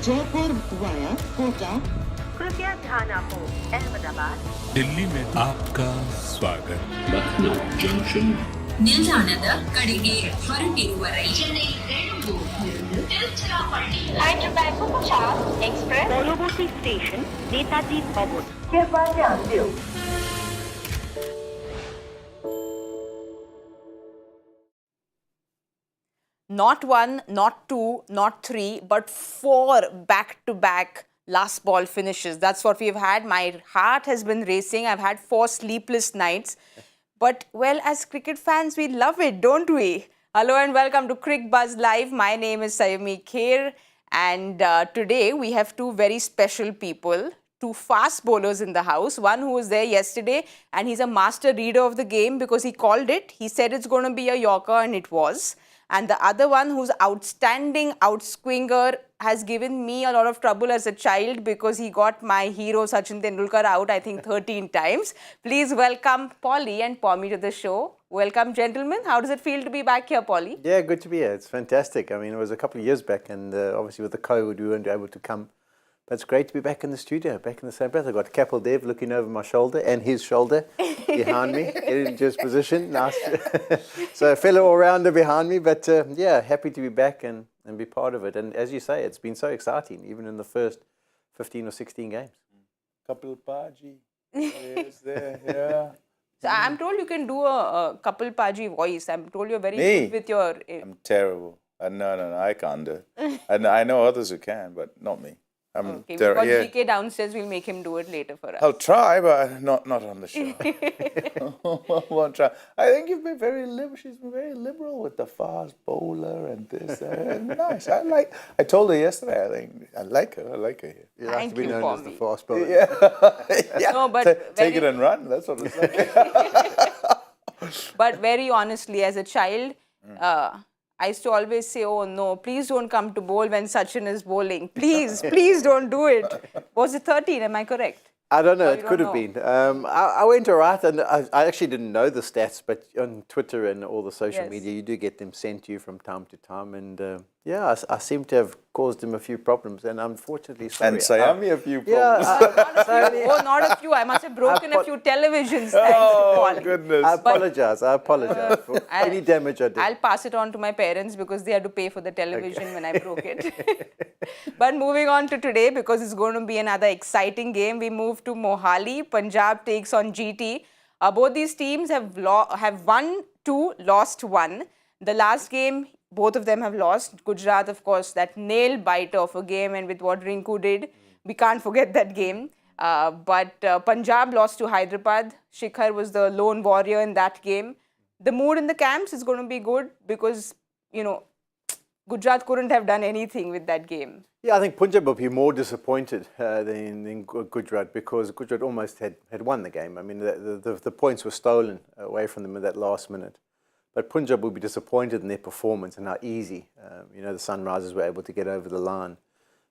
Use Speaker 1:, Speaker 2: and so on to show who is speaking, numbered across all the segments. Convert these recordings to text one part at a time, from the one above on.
Speaker 1: Jaipur via Kota
Speaker 2: कृपया ध्यान आपो अहमदाबाद
Speaker 3: दिल्ली में आपका स्वागत
Speaker 4: Lucknow Junction.
Speaker 5: ನಿಲ್ದಾಣದ ಕಡೆಗೆ ಹೊರಟಿರುವರೈ
Speaker 2: Hyderabad to Punjab Express পরবর্তী স্টেশন নেতাজি ভবন कृपया ध्यान दियो
Speaker 6: Not one, not two, not three, but 4 back-to-back last ball finishes. That's what we've had. My heart has been racing. I've had 4 sleepless nights. But, well, as cricket fans, we love it, don't we? Hello and welcome to Cricbuzz Live. My name is Saiyami Kher. And today we have 2 very special people. 2 fast bowlers in the house. One who was there yesterday and he's a master reader of the game because he called it. He said it's going to be a Yorker and it was. And the other one who's outstanding outswinger has given me a lot of trouble as a child because he got my hero Sachin Tendulkar out, I think 13 times. Please welcome Polly and Pommie to the show. Welcome, gentlemen. How does it feel to be back here, Polly?
Speaker 7: Yeah, good to be here. It's fantastic. I mean, it was a couple of years back and obviously with the COVID we weren't able to come. But it's great to be back in the studio, back in the same breath. I've got Kapil Dev looking over my shoulder and his shoulder behind me, into his position. Nice. So a fellow all-rounder behind me, but yeah, happy to be back and be part of it. And as you say, it's been so exciting, even in the first 15 or 16 games.
Speaker 8: Kapil Paji is there, yeah.
Speaker 6: So I'm told you can do a Kapil Paji voice. I'm told you're very
Speaker 8: Me?
Speaker 6: good with your...
Speaker 8: I'm terrible. No, I can't do it. And I know others who can, but not me. I'm
Speaker 6: Okay, we've got
Speaker 8: yeah.
Speaker 6: GK downstairs. We'll make him do it later for us.
Speaker 8: I'll try, but not on the show. Won't try. I think you've been very liberal. She's been very liberal with the fast bowler and this. Nice. I told her yesterday. I think I like her. Here.
Speaker 7: You like
Speaker 6: Thank
Speaker 7: to be
Speaker 6: you,
Speaker 7: known as the
Speaker 6: Pommie.
Speaker 7: fast bowler.
Speaker 8: Yeah.
Speaker 6: No, but
Speaker 8: Take
Speaker 6: very-
Speaker 8: it and run. That's what it's like.
Speaker 6: But very honestly, as a child, I used to always say, oh no, please don't come to bowl when Sachin is bowling. Please don't do it. Was it 13? Am I correct?
Speaker 7: I don't know,
Speaker 6: Oh,
Speaker 7: it
Speaker 6: you
Speaker 7: could
Speaker 6: don't
Speaker 7: have been. I went all right, and I actually didn't know the stats, but on Twitter and all the social
Speaker 6: Yes.
Speaker 7: media, you do get them sent to you from time to time, and yeah, I seem to have caused him a few problems, and unfortunately, sorry.
Speaker 8: And Sayami a few
Speaker 7: Yeah,
Speaker 8: problems.
Speaker 6: Oh, not a few. I must have broken a few televisions. Thanks to
Speaker 8: Oh,
Speaker 6: Paul.
Speaker 8: goodness.
Speaker 7: I apologize for any damage I did.
Speaker 6: I'll pass it on to my parents because they had to pay for the television when I broke it. But moving on to today, because it's going to be another exciting game, we move to Mohali. Punjab takes on GT. Both these teams have won 2, lost 1. The last game, both of them have lost. Gujarat, of course, that nail-biter of a game, and with what Rinku did, we can't forget that game. But Punjab lost to Hyderabad. Shikhar was the lone warrior in that game. The mood in the camps is going to be good because, you know, Gujarat couldn't have done anything with that game.
Speaker 7: Yeah, I think Punjab will be more disappointed than Gujarat because Gujarat almost had won the game. I mean, the points were stolen away from them in that last minute. But Punjab will be disappointed in their performance and how easy, the Sunrisers were able to get over the line.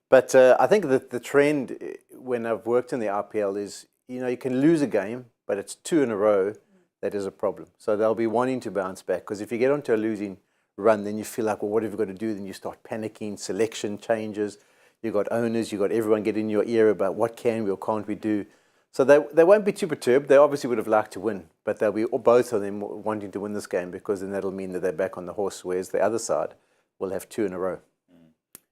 Speaker 7: But I think that the trend when I've worked in the IPL is, you can lose a game, but it's 2 in a row that is a problem. So they'll be wanting to bounce back because if you get onto a losing run, then you feel like, well, what have we got to do? Then you start panicking, selection changes. You've got owners, you've got everyone getting in your ear about what can we or can't we do. So they won't be too perturbed. They obviously would have liked to win, but they'll be both of them wanting to win this game because then that'll mean that they're back on the horse, whereas the other side will have 2 in a row.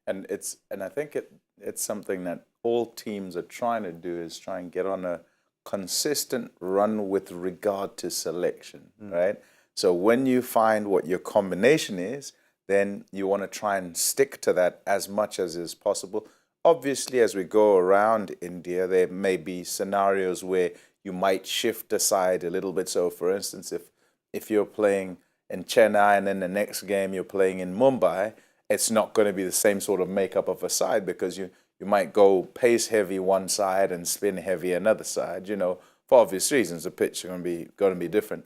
Speaker 8: And I think it's something that all teams are trying to do is try and get on a consistent run with regard to selection, right? So when you find what your combination is, then you want to try and stick to that as much as is possible. Obviously, as we go around India, there may be scenarios where you might shift aside a little bit. So, for instance, if you're playing in Chennai and then the next game you're playing in Mumbai, it's not going to be the same sort of makeup of a side because you might go pace heavy one side and spin heavy another side. For obvious reasons, the pitch is going to be different.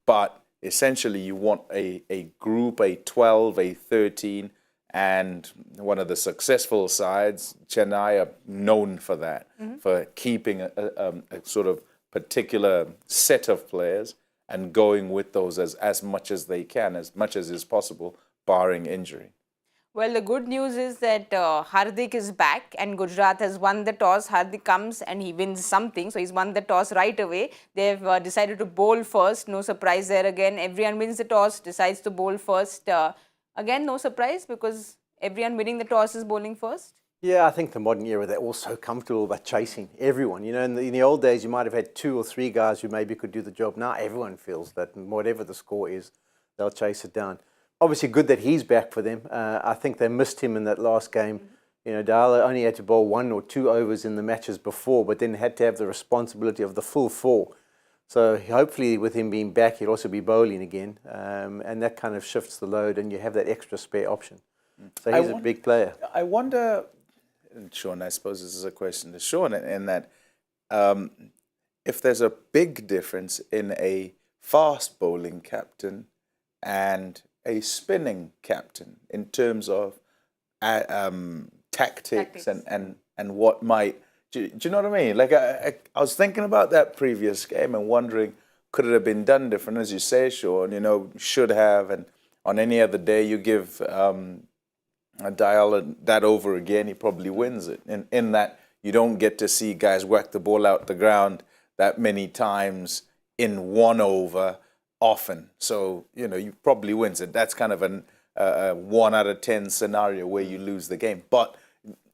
Speaker 8: But essentially, you want a group, a 12, a 13, and one of the successful sides, Chennai, are known for that, for keeping a sort of particular set of players and going with those as much as they can, as much as is possible, barring injury.
Speaker 6: Well, the good news is that Hardik is back and Gujarat has won the toss. Hardik comes and he wins something. So he's won the toss right away. They've decided to bowl first. No surprise there again. Everyone wins the toss, decides to bowl first. Again, no surprise because everyone winning the toss is bowling first.
Speaker 7: Yeah, I think the modern era, they're all so comfortable about chasing everyone. You know, in the old days, you might have had 2 or 3 guys who maybe could do the job. Now everyone feels that whatever the score is, they'll chase it down. Obviously, good that he's back for them. I think they missed him in that last game. You know, Dhawan only had to bowl 1 or 2 overs in the matches before, but then had to have the responsibility of the full 4. So hopefully with him being back, he'll also be bowling again. And that kind of shifts the load and you have that extra spare option. So he's a big player.
Speaker 8: I wonder, and Shaun, I suppose this is a question to Shaun, in that if there's a big difference in a fast bowling captain and a spinning captain in terms of tactics and what might, do you know what I mean? Like I was thinking about that previous game and wondering, could it have been done different? As you say, Shaun, you know, should have, and on any other day you give a dial that over again, he probably wins it. In that you don't get to see guys whack the ball out the ground that many times in 1 over often. So, you know, you probably wins it. That's kind of a 1 out of 10 scenario where you lose the game. But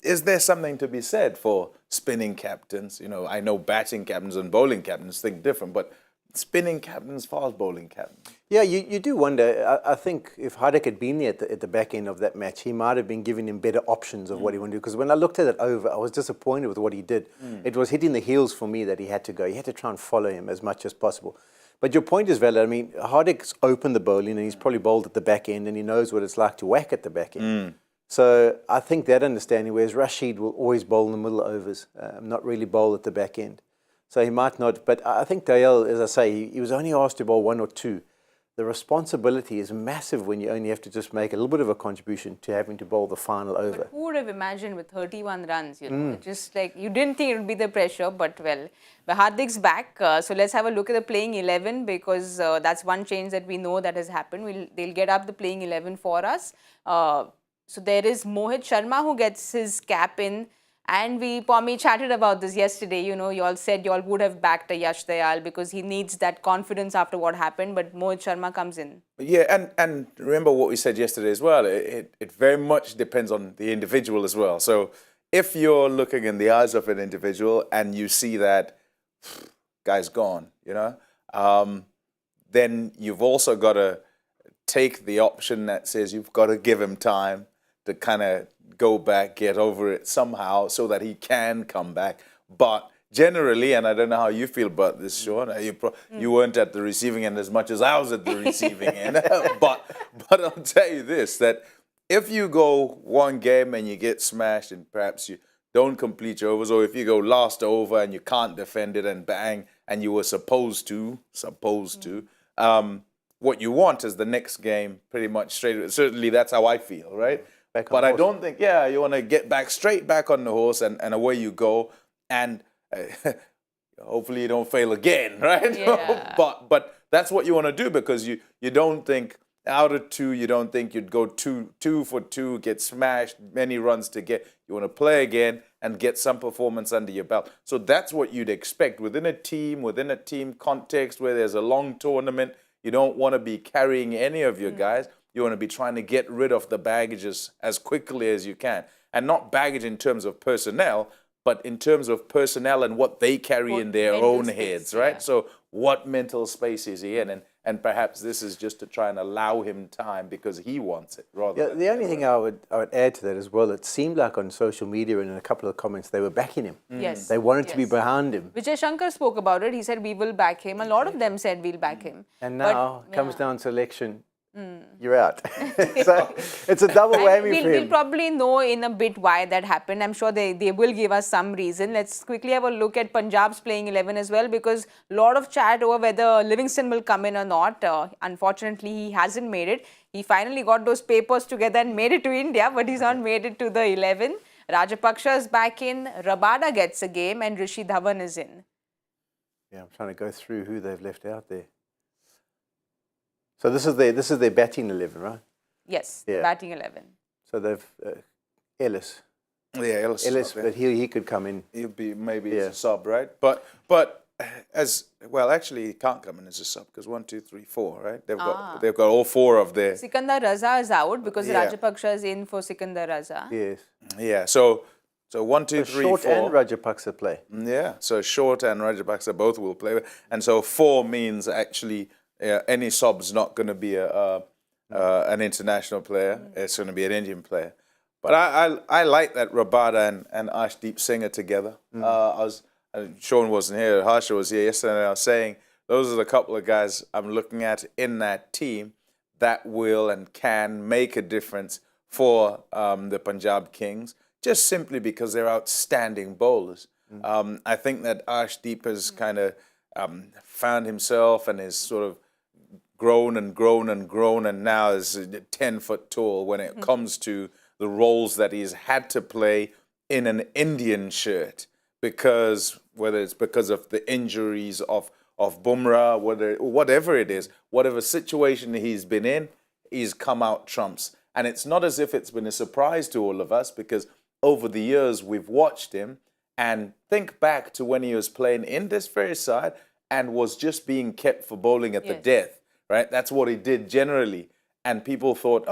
Speaker 8: is there something to be said for spinning captains? You know, I know batting captains and bowling captains think different, but spinning captains, fast bowling captains.
Speaker 7: Yeah, you do wonder. I think if Hardik had been there at the back end of that match, he might have been giving him better options of what he wanted to do. Because when I looked at it over, I was disappointed with what he did. It was hitting the heels for me that he had to go. He had to try and follow him as much as possible. But your point is valid. I mean, Hardik's opened the bowling and he's probably bowled at the back end and he knows what it's like to whack at the back end. So I think that understanding, whereas Rashid will always bowl in the middle overs, not really bowl at the back end. So he might not, but I think Dale, as I say, he was only asked to bowl 1 or 2. The responsibility is massive when you only have to just make a little bit of a contribution to having to bowl the final over.
Speaker 6: But who would have imagined with 31 runs, you know, just like, you didn't think it would be the pressure, but well, Hardik's back. So let's have a look at the playing 11 because that's one change that we know that has happened. They'll get up the playing 11 for us. So there is Mohit Sharma who gets his cap in. And Pommie chatted about this yesterday. You know, you all said you all would have backed a Yash Dayal because he needs that confidence after what happened. But Mohit Sharma comes in.
Speaker 8: Yeah, and remember what we said yesterday as well. It very much depends on the individual as well. So if you're looking in the eyes of an individual and you see that guy's gone, you know, then you've also got to take the option that says you've got to give him time to kind of go back, get over it somehow so that he can come back. But generally, and I don't know how you feel about this, Shaun, you weren't at the receiving end as much as I was at the receiving end. But I'll tell you this, that if you go one game and you get smashed and perhaps you don't complete your overs, or if you go last over and you can't defend it and bang, and you were supposed to, what you want is the next game pretty much straight away. Certainly that's how I feel, right? But I don't think, you want to get back straight back on the horse and away you go. And hopefully you don't fail again, right?
Speaker 6: Yeah.
Speaker 8: but that's what you want to do because you don't think out of 2, you don't think you'd go 2 for 2, get smashed, many runs to get. You want to play again and get some performance under your belt. So that's what you'd expect within a team context where there's a long tournament. You don't want to be carrying any of your guys. You want to be trying to get rid of the baggages as quickly as you can. And not baggage in terms of personnel, but in terms of personnel and what they carry in their own heads, right? Yeah. So what mental space is he in? And perhaps this is just to try and allow him time because he wants it rather than...
Speaker 7: The only thing I would add to that as well, it seemed like on social media and in a couple of comments, they were backing him.
Speaker 6: Yes.
Speaker 7: They wanted to be behind him.
Speaker 6: Vijay Shankar spoke about it. He said, we will back him. A lot of them said, we'll back him.
Speaker 7: And now comes down to election. You're out. So it's a double whammy for him.
Speaker 6: We'll probably know in a bit why that happened. I'm sure they will give us some reason. Let's quickly have a look at Punjab's playing 11 as well because a lot of chat over whether Livingston will come in or not. Unfortunately, he hasn't made it. He finally got those papers together and made it to India, but he's not made it to the 11. Rajapaksha is back in. Rabada gets a game and Rishi Dhawan is in.
Speaker 7: Yeah, I'm trying to go through who they've left out there. So this is their batting 11, right?
Speaker 6: Yes, batting 11.
Speaker 7: So they've Ellis.
Speaker 8: Yeah, Ellis,
Speaker 7: But he could come in.
Speaker 8: He'll be maybe as a sub, right? But as well, actually, he can't come in as a sub because 1, 2, 3, 4, right? They've got all 4 of their.
Speaker 6: Sikandar Raza is out because
Speaker 8: Yeah.
Speaker 6: Rajapaksa is in for Sikandar Raza.
Speaker 7: Yes.
Speaker 8: Yeah, so 1, 2, 3,
Speaker 7: Short
Speaker 8: 4.
Speaker 7: and Rajapaksa play.
Speaker 8: Yeah, so Short and Rajapaksa both will play, and so 4 means actually any sub's not going to be an international player. It's going to be an Indian player. But I like that Rabada and Arshdeep Singh are together. Shaun wasn't here, Harsha was here yesterday, and I was saying those are the couple of guys I'm looking at in that team that will and can make a difference for the Punjab Kings, just simply because they're outstanding bowlers. I think that Arshdeep has kind of found himself and is sort of grown and grown and grown, and now is 10 foot tall when it comes to the roles that he's had to play in an Indian shirt, because whether it's because of the injuries of Bumrah, whatever it is, whatever situation he's been in, he's come out trumps. And it's not as if it's been a surprise to all of us, because over the years we've watched him, and think back to when he was playing in this very side and was just being kept for bowling at the death, right? That's what he did generally. And people thought,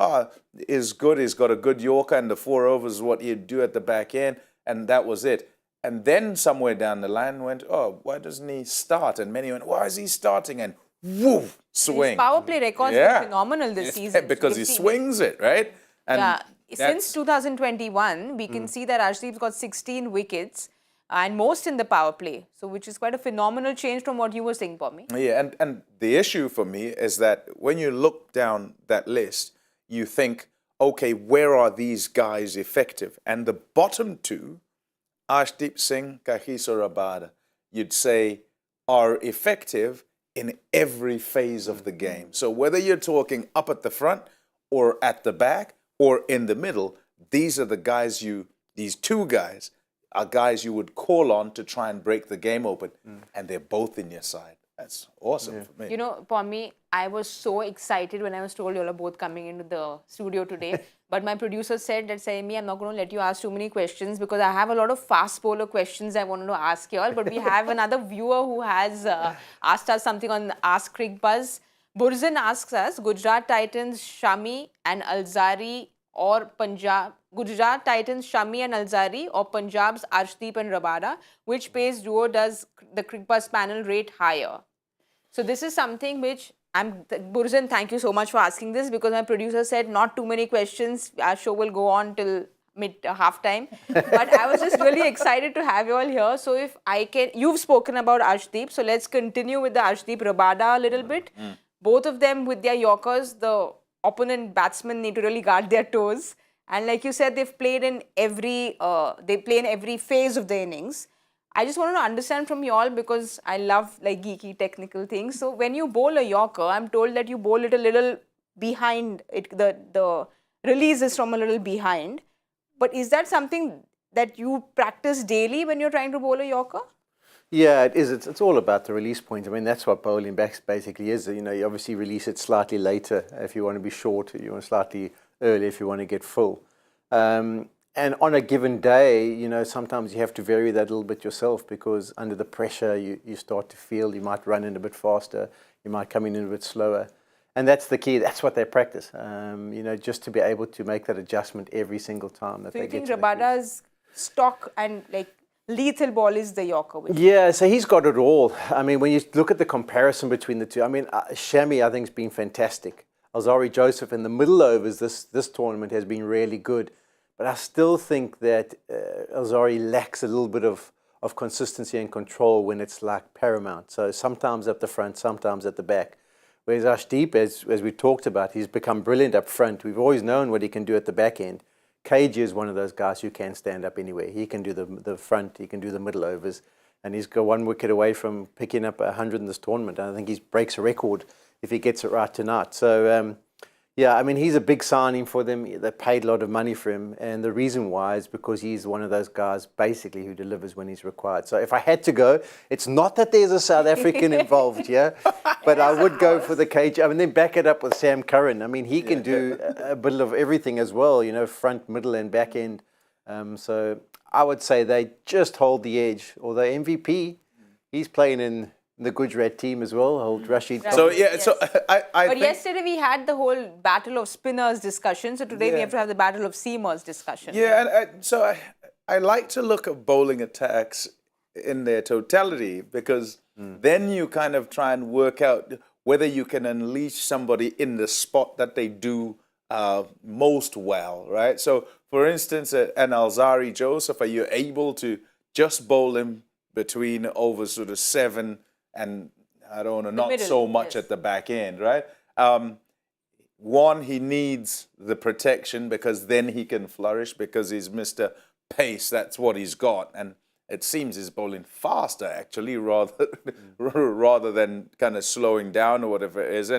Speaker 8: he's good, he's got a good Yorker, and the 4 overs is what he'd do at the back end, and that was it. And then somewhere down the line went, why doesn't he start? And many went, why is he starting? And woo, swing.
Speaker 6: His power play records are phenomenal this season.
Speaker 8: Because he swings it, right? And
Speaker 6: since 2021, we can see that Arshdeep's got 16 wickets and most in the power play. So which is quite a phenomenal change from what you were saying, Pommie.
Speaker 8: Yeah, and the issue for me is that when you look down that list, you think, okay, where are these guys effective? And the bottom 2, Arshdeep Singh, Kagiso Rabada, you'd say are effective in every phase of the game. So whether you're talking up at the front or at the back or in the middle, these are the guys these 2 guys are guys you would call on to try and break the game open, and they're both in your side. That's awesome for me.
Speaker 6: You know, Pommie, I was so excited when I was told you all are both coming into the studio today. But my producer said that, Saiyami, I'm not going to let you ask too many questions because I have a lot of fast bowler questions I wanted to ask you all. But we have another viewer who has asked us something on Ask Cricbuzz. Burzan asks us, Gujarat Titans, Shami and Alzari or Punjab, Gujarat Titans, Shami and Alzari or Punjab's Arshdeep and Rabada, which pace duo does the Cricbuzz panel rate higher? So this is something which Burzan, thank you so much for asking this, because my producer said not too many questions. Our show will go on till half-time. But I was just really excited to have you all here. So if I can, you've spoken about Arshdeep, so let's continue with the Arshdeep Rabada a little bit. Both of them with their Yorkers, the opponent batsmen need to really guard their toes. And like you said, they've played in every, they play in every phase of the innings. I just wanted to understand from you all, because I love like geeky technical things. So when you bowl a Yorker, I'm told that you bowl it a little behind, the release is from a little behind. But is that something that you practice daily when you're trying to bowl a Yorker?
Speaker 7: Yeah, it is. It's all about the release point. I mean, that's what bowling basically is. You know, you obviously release it slightly later if you want to be short, you want slightly early if you want to get full. And on a given day, you know, sometimes you have to vary that a little bit yourself, because under the pressure you start to feel you might run in a bit faster, you might come in a bit slower. And that's the key. That's what they practice, you know, just to be able to make that adjustment every single time that they get to the crease.
Speaker 6: Rabada's stock and like lethal ball is the Yorker?
Speaker 7: Yeah, so he's got it all. I mean, when you look at the comparison between the two, I mean, Shami, I think, has been fantastic. Alzari Joseph in the middle overs this tournament has been really good. But I still think that Alzari lacks a little bit of consistency and control when it's like paramount. So sometimes up the front, sometimes at the back. Whereas Arshdeep, as we talked about, he's become brilliant up front. We've always known what he can do at the back end. KG is one of those guys who can stand up anywhere. He can do the front, he can do the middle overs. And he's got 1 wicket away from picking up 100 in this tournament. And I think he breaks a record if he gets it right tonight. So, Yeah, I mean, he's a big signing for them. They paid a lot of money for him. And the reason why is because he's one of those guys basically who delivers when he's required. So if I had to go, it's not that there's a South African involved, yeah, but I would go for the cage. I mean, then back it up with Sam Curran. I mean, he can do a bit of everything as well, you know, front, middle, and back end. So I would say they just hold the edge. Although MVP, he's playing in the Gujarat team as well, old Rashid.
Speaker 8: So yeah, so I
Speaker 6: But
Speaker 8: think,
Speaker 6: yesterday we had the whole battle of spinners discussion. So today we have to have the battle of seamers discussion.
Speaker 8: yeah, and so I like to look at bowling attacks in their totality, because then you kind of try and work out whether you can unleash somebody in the spot that they do most well, right? So, for instance, an Alzari Joseph, are you able to just bowl him between over sort of 7 and, I don't know, not
Speaker 6: middle,
Speaker 8: so much
Speaker 6: yes.
Speaker 8: at the back end, right? One, he needs the protection, because then he can flourish, because he's Mr. Pace. That's what he's got. And it seems he's bowling faster, actually, rather than kind of slowing down or whatever it is.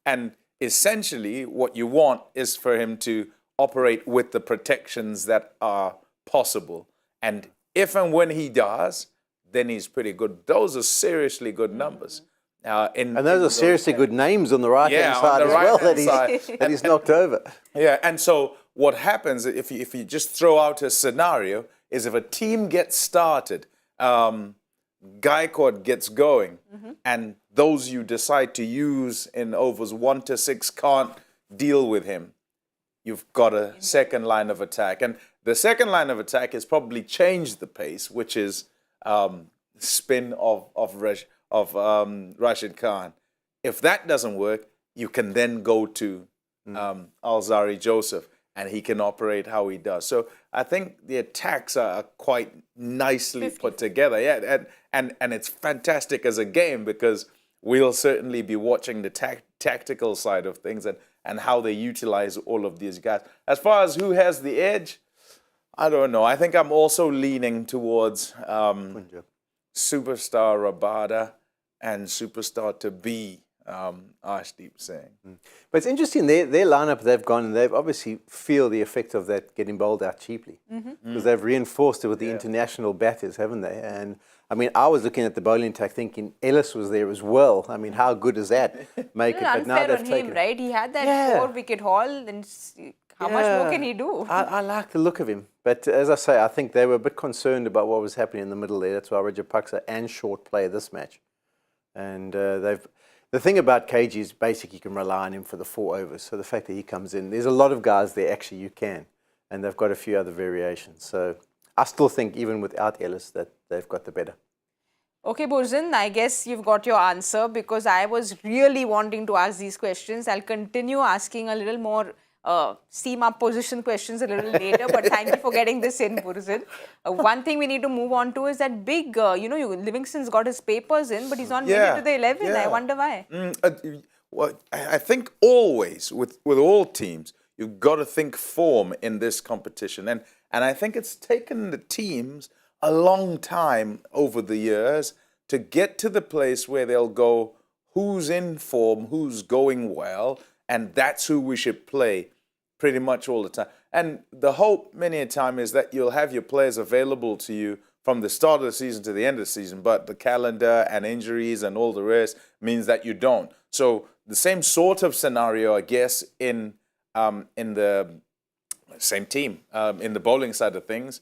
Speaker 8: And essentially, what you want is for him to operate with the protections that are possible. And if and when he does, then he's pretty good. Those are seriously good numbers.
Speaker 7: And those are seriously good names on the right-hand side as well that he's knocked over.
Speaker 8: Yeah, and so what happens if you just throw out a scenario is, if a team gets started, Gaikwad gets going, and those you decide to use in overs 1 to 6 can't deal with him, you've got a second line of attack. And the second line of attack has probably changed the pace, which is spin of Rashid Khan. If that doesn't work, you can then go to Alzari Joseph, and he can operate how he does. So I think the attacks are quite nicely put together. Yeah, and it's fantastic as a game, because we'll certainly be watching the tactical side of things and how they utilize all of these guys. As far as who has the edge, I don't know. I think I'm also leaning towards superstar Rabada and superstar to be Arshdeep Singh.
Speaker 7: But it's interesting, their lineup, they've gone and they've obviously feel the effect of that getting bowled out cheaply, because they've reinforced it with the international batters, haven't they? And I mean, I was looking at the bowling attack thinking Ellis was there as well. I mean, how good does that make it? But now they've taken
Speaker 6: him, right? He had that 4-wicket haul, and how much more can he do?
Speaker 7: I like the look of him. But as I say, I think they were a bit concerned about what was happening in the middle there. That's why Rajapaksa and Short play this match. And the thing about KG is basically you can rely on him for the 4 overs. So the fact that he comes in, there's a lot of guys there actually you can. And they've got a few other variations. So I still think even without Ellis that they've got the better.
Speaker 6: Okay, Burzin, I guess you've got your answer, because I was really wanting to ask these questions. I'll continue asking a little more seam-up position questions a little later, but thank you for getting this in, Burzin. One thing we need to move on to is that big, Livingston's got his papers in, but he's not made it to the 11. I wonder why.
Speaker 8: Well, I think always, with all teams, you've got to think form in this competition. And I think it's taken the teams a long time over the years to get to the place where they'll go, who's in form, who's going well, and that's who we should play pretty much all the time. And the hope many a time is that you'll have your players available to you from the start of the season to the end of the season, but the calendar and injuries and all the rest means that you don't. So the same sort of scenario, I guess, in the same team, in the bowling side of things,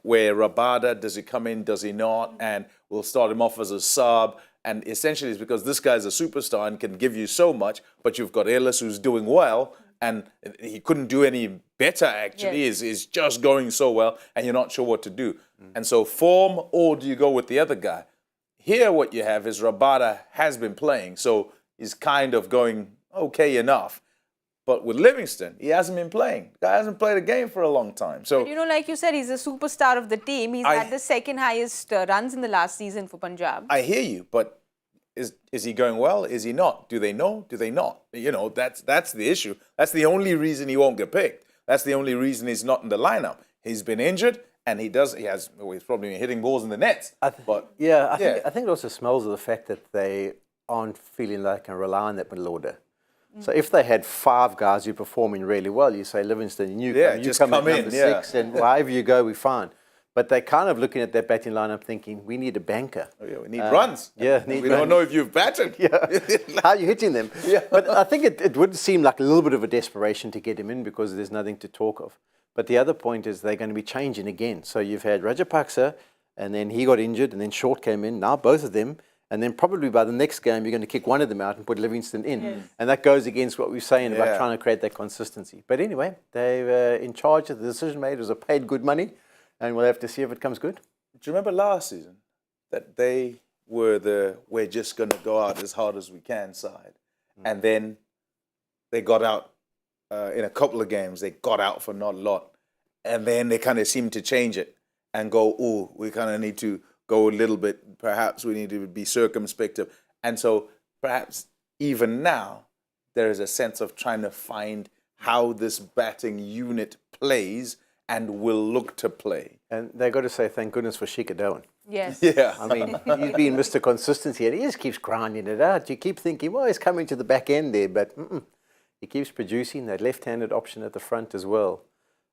Speaker 8: where Rabada, does he come in, does he not? And we'll start him off as a sub. And essentially it's because this guy's a superstar and can give you so much, but you've got Ellis who's doing well, and he couldn't do any better, actually.
Speaker 6: Yes.
Speaker 8: Is just going so well, and you're not sure what to do. And so form, or do you go with the other guy? Here what you have is Rabada has been playing, so he's kind of going okay enough. But with Livingston, he hasn't been playing. The guy hasn't played a game for a long time. So,
Speaker 6: But like you said, he's a superstar of the team. He's had the second highest runs in the last season for Punjab.
Speaker 8: I hear you, but is he going well? Is he not? Do they know? Do they not? That's the issue. That's the only reason he won't get picked. That's the only reason he's not in the lineup. He's been injured, and he's probably been hitting balls in the nets.
Speaker 7: I think it also smells of the fact that they aren't feeling like they can rely on that middle order. So if they had 5 guys who are performing really well, you say, Livingston, you
Speaker 8: just
Speaker 7: come
Speaker 8: come
Speaker 7: at
Speaker 8: in,
Speaker 7: number
Speaker 8: yeah.
Speaker 7: 6, and however you go, we're fine. But they're kind of looking at their batting lineup thinking, we need a banker.
Speaker 8: Oh, yeah, we need runs.
Speaker 7: Yeah,
Speaker 8: we don't know if you've batted.
Speaker 7: Yeah. How are you hitting them?
Speaker 8: Yeah.
Speaker 7: But I think it would seem like a little bit of a desperation to get him in because there's nothing to talk of. But the other point is they're going to be changing again. So you've had Rajapaksa, and then he got injured, and then Short came in. Now both of them. And then probably by the next game, you're going to kick one of them out and put Livingston in. Yes. And that goes against what we're saying about trying to create that consistency. But anyway, they're in charge of the decision makers are paid good money, and we'll have to see if it comes good.
Speaker 8: Do you remember last season that they were we're just going to go out as hard as we can side? And then they got out in a couple of games. They got out for not a lot. And then they kind of seemed to change it and go, oh, we kind of need to go a little bit, perhaps we need to be circumspect. And so perhaps even now there is a sense of trying to find how this batting unit plays and will look to play.
Speaker 7: And they've got to say thank goodness for Shekhar Dhawan.
Speaker 6: Yes.
Speaker 8: Yeah.
Speaker 7: I mean, he's been Mr. Consistency, and he just keeps grinding it out. You keep thinking, well, he's coming to the back end there, but he keeps producing that left-handed option at the front as well.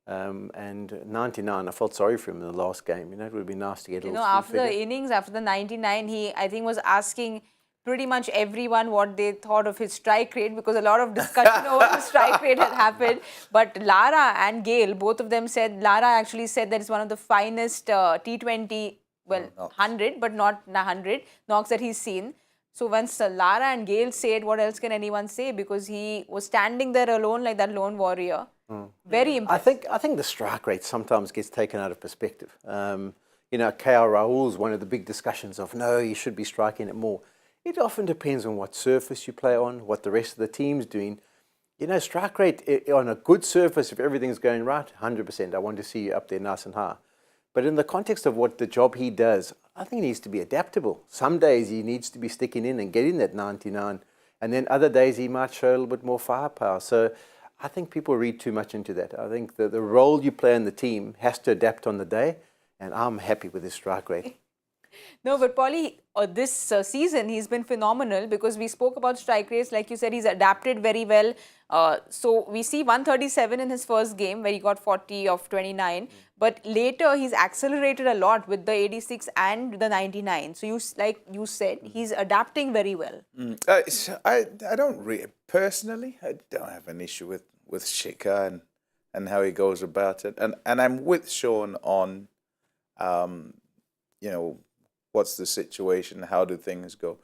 Speaker 7: And 99, I felt sorry for him in the last game. You know, it would be nice to get a little
Speaker 6: after
Speaker 7: figure.
Speaker 6: the innings, after the 99, he, I think, was asking pretty much everyone what they thought of his strike rate, because a lot of discussion over the strike rate had happened. But Lara and Gale, both of them said, Lara actually said that it's one of the finest T20, well, 100, but not 100 knocks that he's seen. So once Lara and Gale said, what else can anyone say? Because he was standing there alone like that lone warrior. Very impressive.
Speaker 7: I think the strike rate sometimes gets taken out of perspective. You know, KL Rahul's one of the big discussions of, no, you should be striking it more. It often depends on what surface you play on, what the rest of the team's doing. You know, strike rate on a good surface, if everything's going right, 100%. I want to see you up there nice and high. But in the context of what the job he does, I think he needs to be adaptable. Some days he needs to be sticking in and getting that 99. And then other days he might show a little bit more firepower. So I think people read too much into that. I think the role you play in the team has to adapt on the day. And I'm happy with his strike rate.
Speaker 6: No, but Polly, this season he's been phenomenal, because we spoke about strike rates. Like you said, he's adapted very well. So we see 137 in his first game where he got 40 of 29. But later he's accelerated a lot with the 86 and the 99. So like you said, he's adapting very well.
Speaker 8: I don't really, personally, I don't have an issue with Shekhar and how he goes about it. And I'm with Shaun on, you know, what's the situation, how do things go.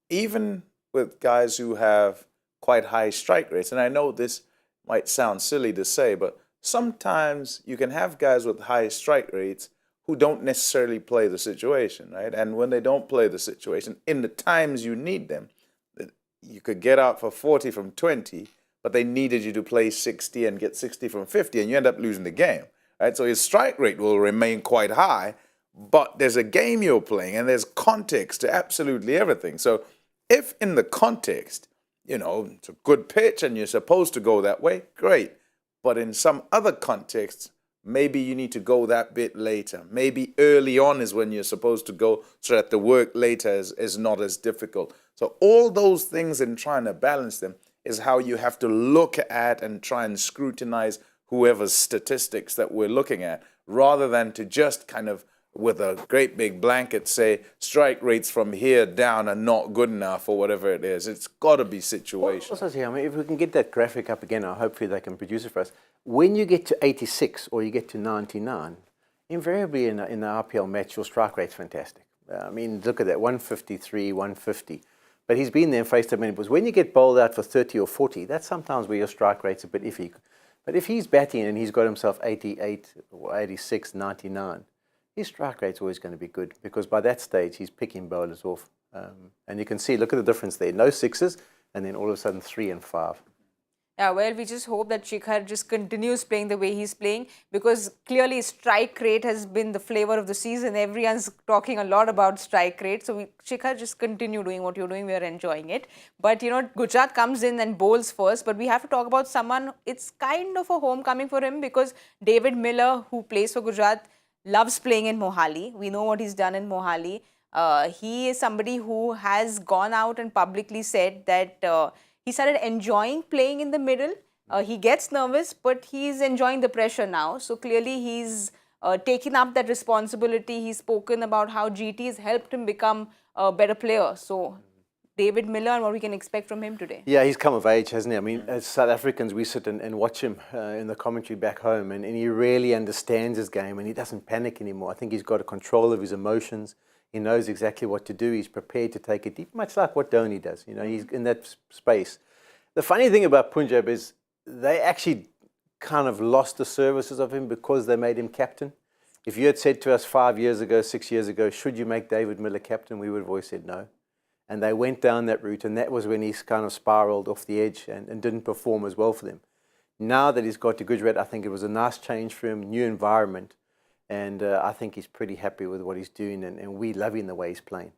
Speaker 8: Even with guys who have quite high strike rates, and I know this might sound silly to say, but sometimes you can have guys with high strike rates who don't necessarily play the situation, right? And when they don't play the situation, in the times you need them, you could get out for 40 from 20, but they needed you to play 60 and get 60 from 50, and you end up losing the game, right? So his strike rate will remain quite high, but there's a game you're playing, and there's context to absolutely everything. So if in the context, you know, it's a good pitch and you're supposed to go that way, great. But in some other contexts, maybe you need to go that bit later. Maybe early on is when you're supposed to go, so that the work later is not as difficult. So all those things in trying to balance them is how you have to look at and try and scrutinize whoever's statistics that we're looking at, rather than to just kind of, with a great big blanket, say strike rates from here down are not good enough or whatever it is. It's got to be situational.
Speaker 7: Also, I mean, if we can get that graphic up again, hopefully they can produce it for us. When you get to 86 or you get to 99, invariably in the RPL match, your strike rate's fantastic. I mean, look at that, 153, 150. But he's been there and faced a many balls. When you get bowled out for 30 or 40, that's sometimes where your strike rate's a bit iffy. But if he's batting and he's got himself 88 or 86, 99, his strike rate's always going to be good, because by that stage he's picking bowlers off. And you can see, look at the difference there. No sixes, and then all of a sudden 3 and 5.
Speaker 6: Yeah, well, we just hope that Shekhar just continues playing the way he's playing, because clearly strike rate has been the flavor of the season. Everyone's talking a lot about strike rate. So Shekhar, just continue doing what you're doing. We're enjoying it. But, you know, Gujarat comes in and bowls first. But we have to talk about someone, it's kind of a homecoming for him, because David Miller, who plays for Gujarat, loves playing in Mohali. We know what he's done in Mohali. He is somebody who has gone out and publicly said that he started enjoying playing in the middle. He gets nervous, but he's enjoying the pressure now. So clearly he's taken up that responsibility. He's spoken about how GT has helped him become a better player. So David Miller and what we can expect from him today.
Speaker 7: Yeah, he's come of age, hasn't he? I mean, as South Africans, we sit and watch him in the commentary back home, and he really understands his game, and he doesn't panic anymore. I think he's got a control of his emotions. He knows exactly what to do. He's prepared to take it deep, much like what Dhoni does. You know, he's in that space. The funny thing about Punjab is they actually kind of lost the services of him because they made him captain. If you had said to us 5 years ago, 6 years ago, should you make David Miller captain, we would have always said no. And they went down that route, and that was when he's kind of spiraled off the edge and didn't perform as well for them. Now that he's got to Gujarat, I think it was a nice change for him, new environment, and I think he's pretty happy with what he's doing, and we love him the way he's playing.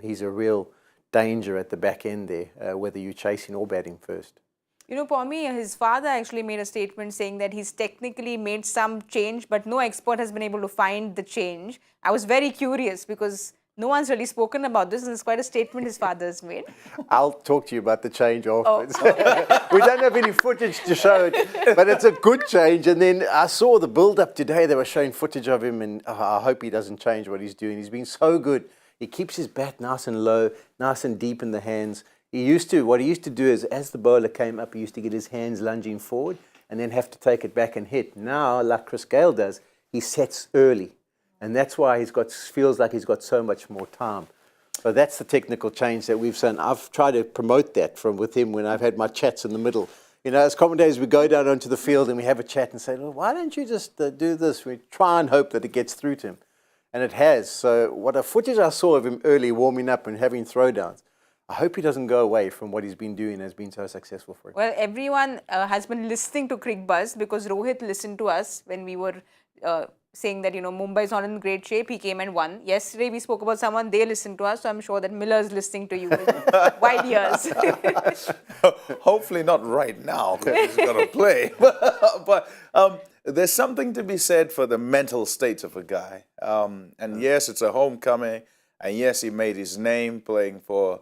Speaker 7: He's a real danger at the back end there, whether you're chasing or batting first.
Speaker 6: You know, Pommie, his father actually made a statement saying that he's technically made some change, but no expert has been able to find the change. I was very curious because no one's really spoken about this, and it's quite a statement his father's made.
Speaker 7: I'll talk to you about the change afterwards. We don't have any footage to show it, but it's a good change. And then I saw the build-up today. They were showing footage of him, and I hope he doesn't change what he's doing. He's been so good. He keeps his bat nice and low, nice and deep in the hands. What he used to do is, as the bowler came up, he used to get his hands lunging forward and then have to take it back and hit. Now, like Chris Gayle does, he sets early. And that's why feels like he's got so much more time. So that's the technical change that we've seen. I've tried to promote that with him when I've had my chats in the middle. You know, as commentators, we go down onto the field and we have a chat and say, well, why don't you just do this? We try and hope that it gets through to him. And it has. So what a footage I saw of him early warming up and having throwdowns, I hope he doesn't go away from what he's been doing has been so successful for him.
Speaker 6: Well, everyone has been listening to Cricbuzz because Rohit listened to us when we were saying that, you know, Mumbai is not in great shape. He came and won. Yesterday we spoke about someone, they listened to us, so I'm sure that Miller is listening to you with wide ears.
Speaker 8: Hopefully not right now, because he's got to play. But there's something to be said for the mental state of a guy. And yes, it's a homecoming. And yes, he made his name playing for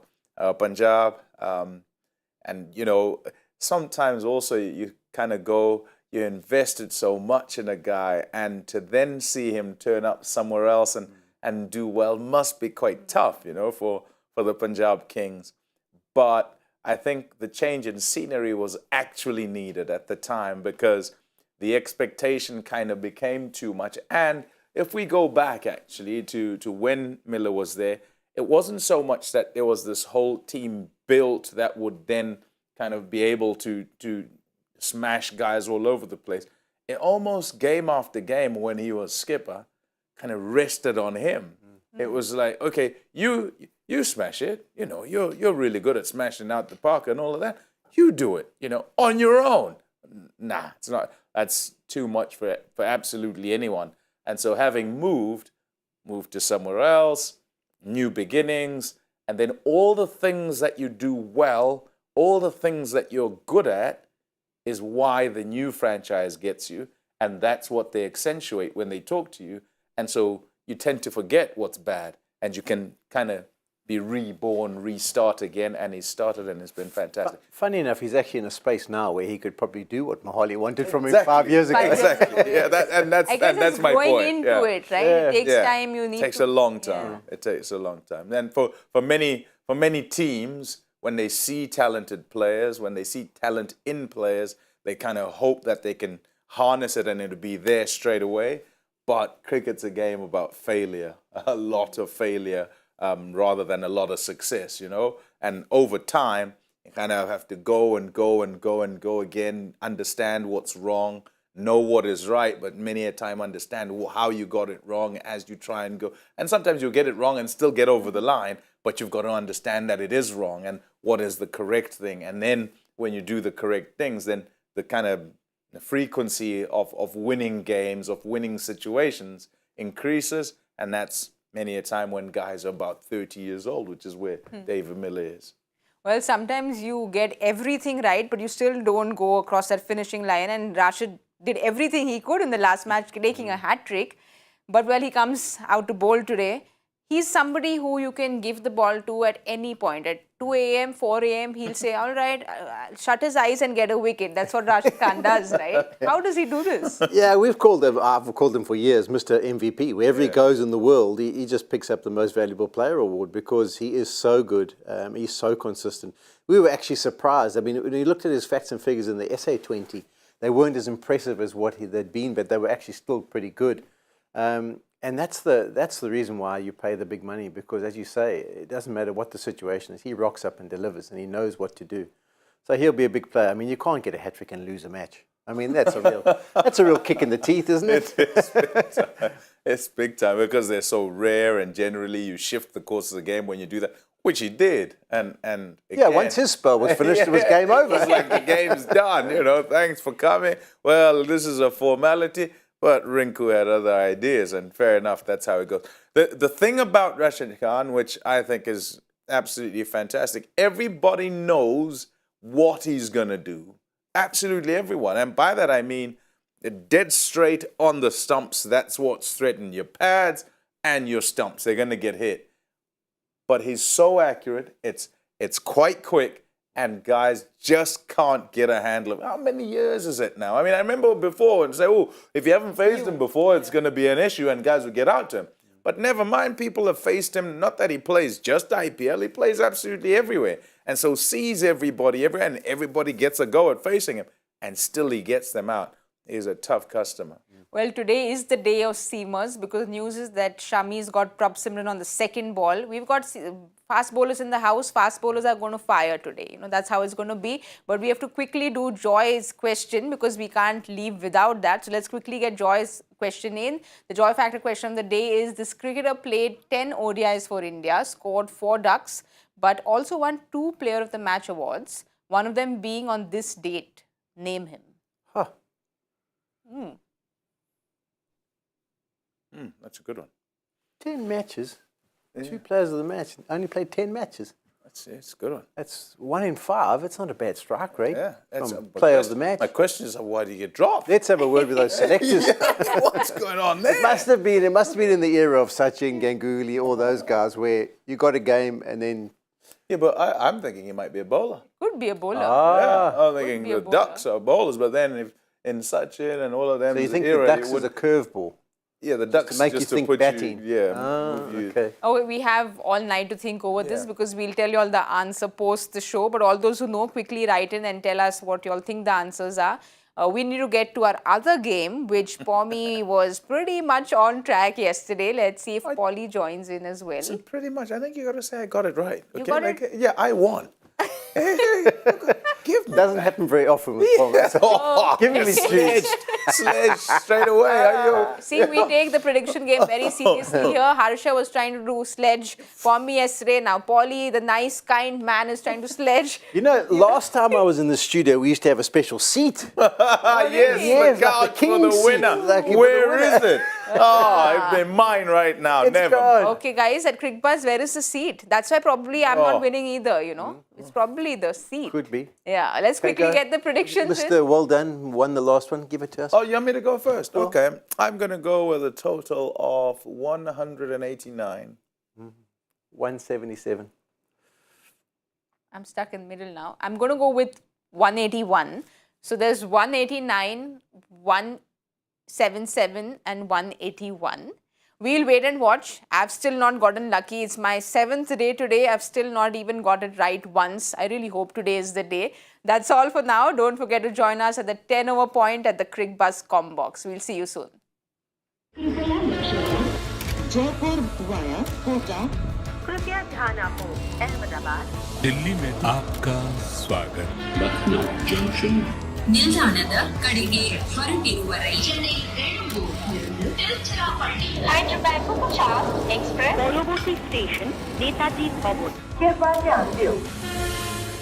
Speaker 8: Punjab. And, you know, sometimes also you kind of go, you invested so much in a guy, and to then see him turn up somewhere else and do well must be quite tough, you know, for the Punjab Kings. But I think the change in scenery was actually needed at the time because the expectation kind of became too much. And if we go back actually to when Miller was there, it wasn't so much that there was this whole team built that would then kind of be able to smash guys all over the place. It almost game after game when he was skipper kind of rested on him. It was like, okay, you smash it, you know, you're really good at smashing out the park and all of that. You do it, you know, on your own. Nah, it's not. That's too much for absolutely anyone. And so having moved to somewhere else, new beginnings, and then all the things that you do well, all the things that you're good at, is why the new franchise gets you, and that's what they accentuate when they talk to you. And so you tend to forget what's bad, and you can kind of be reborn, restart again, and he's started and it's been fantastic.
Speaker 7: Funny enough, he's actually in a space now where he could probably do what Mohali wanted from him 5 years ago.
Speaker 8: Exactly, yeah, that's my point.
Speaker 6: Going into it, right?
Speaker 7: Yeah.
Speaker 6: It takes time, you need
Speaker 8: It takes
Speaker 6: to...
Speaker 8: a long time. Yeah. It takes a long time. And for many teams, when they see talented players, when they see talent in players, they kind of hope that they can harness it and it'll be there straight away. But cricket's a game about failure, a lot of failure, rather than a lot of success, you know. And over time, you kind of have to go and go and go and go again, understand what's wrong, know what is right, but many a time understand how you got it wrong as you try and go. And sometimes you'll get it wrong and still get over the line, but you've got to understand that it is wrong and what is the correct thing. And then when you do the correct things, then the kind of frequency of winning games, of winning situations increases. And that's many a time when guys are about 30 years old, which is where David Miller is.
Speaker 6: Well, sometimes you get everything right, but you still don't go across that finishing line. And Rashid did everything he could in the last match, taking a hat-trick. But, well, he comes out to bowl today. he's somebody who you can give the ball to at any point. At 2 a.m., 4 a.m., he'll say, all right, shut his eyes and get a wicket. That's what Rashid Khan does, right? How does he do this?
Speaker 7: Yeah, I've called him for years Mr. MVP. Wherever he goes in the world, he just picks up the most valuable player award because he is so good. He's so consistent. We were actually surprised. I mean, when you looked at his facts and figures in the SA20, they weren't as impressive as what they'd been, but they were actually still pretty good. And that's the reason why you pay the big money, because as you say, it doesn't matter what the situation is. He rocks up and delivers, and he knows what to do. So he'll be a big player. I mean, you can't get a hat-trick and lose a match. I mean, that's a real kick in the teeth, isn't it?
Speaker 8: It's big time. It's big time because they're so rare, and generally you shift the course of the game when you do that, which he did. And again,
Speaker 7: yeah, once his spell was finished, it was game over.
Speaker 8: It's like the game's done. Thanks for coming. Well, this is a formality. But Rinku had other ideas, and fair enough, that's how it goes. The thing about Rashid Khan, which I think is absolutely fantastic, everybody knows what he's going to do. Absolutely everyone. And by that I mean dead straight on the stumps. That's what's threatened. Your pads and your stumps, they're going to get hit. But he's so accurate, it's quite quick. And guys just can't get a handle of how many years is it now? I mean, I remember before and say, oh, if you haven't faced him before, it's going to be an issue, and guys would get out to him. But never mind, people have faced him. Not that he plays just IPL, he plays absolutely everywhere. And so sees everybody everywhere, and everybody gets a go at facing him. And still he gets them out. He's a tough customer.
Speaker 6: Well, today is the day of seamers because news is that Shami's got Prabh Simran on the second ball. We've got fast bowlers in the house. Fast bowlers are going to fire today. That's how it's going to be. But we have to quickly do Joy's question because we can't leave without that. So let's quickly get Joy's question in. The Joy Factor question of the day is, this cricketer played 10 ODIs for India, scored 4 ducks, but also won 2 Player of the Match awards, one of them being on this date. Name him.
Speaker 7: Huh.
Speaker 8: That's a good one.
Speaker 7: 10 matches, 2 players of the match, only played 10 matches.
Speaker 8: It's a good one.
Speaker 7: That's 1 in 5. It's not a bad strike rate.
Speaker 8: Yeah, that's
Speaker 7: from player of the match.
Speaker 8: My question is, why do you get dropped?
Speaker 7: Let's have a word with those selectors.
Speaker 8: What's going on there?
Speaker 7: It must have been in the era of Sachin, Ganguly, all those guys where you got a game and then...
Speaker 8: Yeah, but I'm thinking he might be a bowler.
Speaker 6: Could be a bowler.
Speaker 8: Yeah, I'm thinking
Speaker 6: be a
Speaker 8: the
Speaker 6: bowler.
Speaker 8: Ducks are bowlers, but then if in Sachin and all of them,
Speaker 7: So you think
Speaker 8: era,
Speaker 7: the Ducks is a curveball?
Speaker 8: Yeah, the Ducks
Speaker 7: to make you
Speaker 8: just
Speaker 7: think
Speaker 8: to put
Speaker 7: batting.
Speaker 8: Okay.
Speaker 6: Oh, we have all night to think over this because we'll tell you all the answer post the show. But all those who know, quickly write in and tell us what you all think the answers are. We need to get to our other game, which Pommie was pretty much on track yesterday. Let's see if Polly joins in as well.
Speaker 8: So pretty much, I think you got to say I got it right.
Speaker 6: You got it?
Speaker 8: Yeah, I won. Give me
Speaker 7: Doesn't happen very often with Paul. Give him his juice.
Speaker 8: sledge straight away.
Speaker 6: See, we take the prediction game very seriously here. Harsha was trying to do sledge. Pommie yesterday. Now Polly, the nice, kind man, is trying to sledge.
Speaker 7: Last time I was in the studio, we used to have a special seat.
Speaker 8: Yes, the couch for the winner. Where is it? Oh, they're mine right now. Never.
Speaker 7: Gone.
Speaker 6: Okay, guys, at Cricbuzz, where is the seat? That's why probably I'm not winning either, It's probably the seat.
Speaker 7: Could be.
Speaker 6: Yeah, let's quickly get the predictions in.
Speaker 7: Mr. Well done, won the last one. Give it to us.
Speaker 8: Oh, you want me to go first? Okay. I'm going to go with a total of 189.
Speaker 7: 177.
Speaker 6: I'm stuck in the middle now. I'm going to go with 181. So there's 189, 177 and 181. We'll wait and watch. I've still not gotten lucky. It's my 7th day today. I've still not even got it right once. I really hope today is the day. That's all for now. Don't forget to join us at the 10 over point at the Cricbuzz Combox. We'll see you soon.
Speaker 1: Jaipur via Kota.
Speaker 2: कृपया ध्यान आपको अहमदाबाद
Speaker 3: दिल्ली में आपका स्वागत
Speaker 5: ನಿಲ್ದಾಣದ ಕಡೆಗೆ ಹೊರಟಿರುವರೈ Chennai Tiruchirappalli
Speaker 2: Hyderabad Superfast Express
Speaker 4: পরবর্তী স্টেশন নেতাজি ভবন।
Speaker 2: कृपया ध्यान दो